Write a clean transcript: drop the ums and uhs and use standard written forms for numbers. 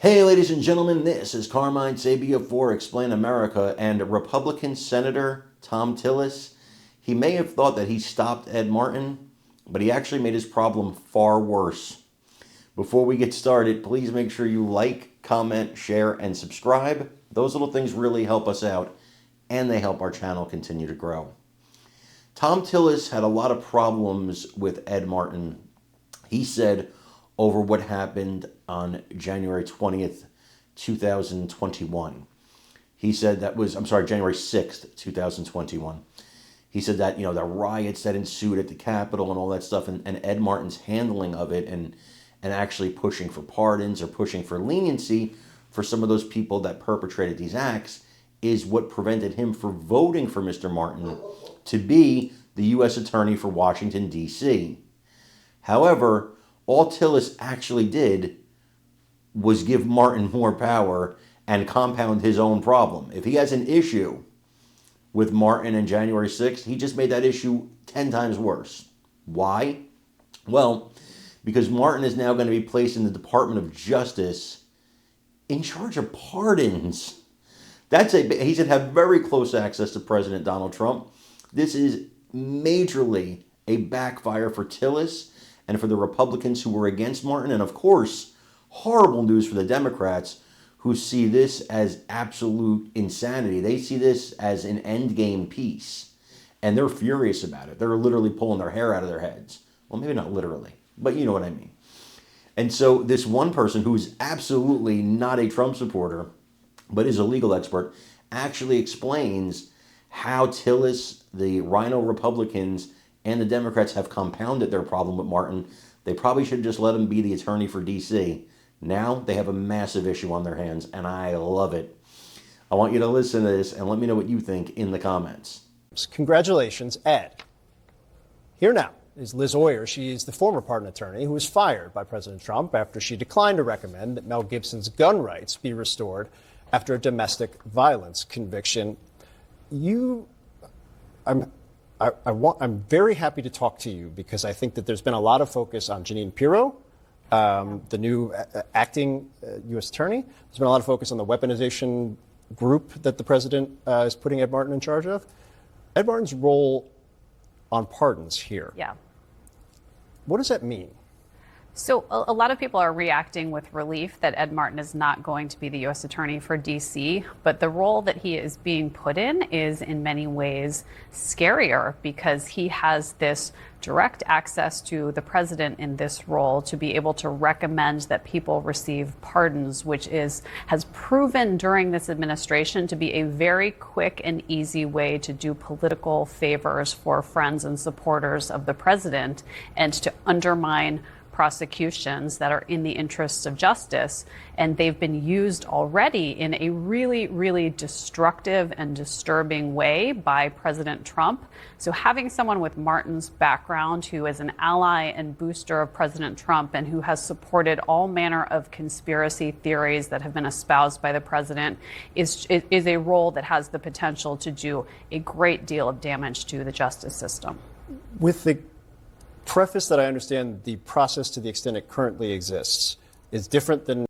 Hey, ladies and gentlemen, this is Carmine Sabia for Explain America, and Republican Senator Tom Tillis, he may have thought that he stopped Ed Martin, but he actually made his problem far worse. Before we get started, please make sure you like, comment, share, and subscribe. Those little things really help us out, and they help our channel continue to grow. Tom Tillis had a lot of problems with Ed Martin. He said over what happened on January 20th, 2021. He said January 6th, 2021. He said that, the riots that ensued at the Capitol and all that stuff, and Ed Martin's handling of it and actually pushing for pardons or pushing for leniency for some of those people that perpetrated these acts is what prevented him from voting for Mr. Martin to be the U.S. Attorney for Washington, D.C. However, all Tillis actually did was give Martin more power and compound his own problem. If he has an issue with Martin and January 6th, he just made that issue 10 times worse. Why? Well, because Martin is now going to be placed in the Department of Justice in charge of pardons. He should have very close access to President Donald Trump. This is majorly a backfire for Tillis and for the Republicans who were against Martin, and of course, horrible news for the Democrats who see this as absolute insanity. They see this as an endgame piece, and they're furious about it. They're literally pulling their hair out of their heads. Well, maybe not literally, but you know what I mean. And so this one person who's absolutely not a Trump supporter, but is a legal expert, actually explains how Tillis, the Rhino Republicans, and the Democrats have compounded their problem with Martin. They probably should just let him be the attorney for D.C. Now they have a massive issue on their hands, and I love it. I want you to listen to this and let me know what you think in the comments. Congratulations, Ed. Here now is Liz Oyer. She is the former pardon attorney who was fired by President Trump after she declined to recommend that Mel Gibson's gun rights be restored after a domestic violence conviction. I'm very happy to talk to you because I think that there's been a lot of focus on Jeanine Pirro, the new acting U.S. attorney. There's been a lot of focus on the weaponization group that the president is putting Ed Martin in charge of. Ed Martin's role on pardons here. Yeah. What does that mean? So a lot of people are reacting with relief that Ed Martin is not going to be the U.S. Attorney for D.C., but the role that he is being put in is in many ways scarier because he has this direct access to the president in this role to be able to recommend that people receive pardons, which has proven during this administration to be a very quick and easy way to do political favors for friends and supporters of the president and to undermine prosecutions that are in the interests of justice. And they've been used already in a really, really destructive and disturbing way by President Trump. So having someone with Martin's background, who is an ally and booster of President Trump and who has supported all manner of conspiracy theories that have been espoused by the president, is a role that has the potential to do a great deal of damage to the justice system. With the preface that I understand the process, to the extent it currently exists, is different than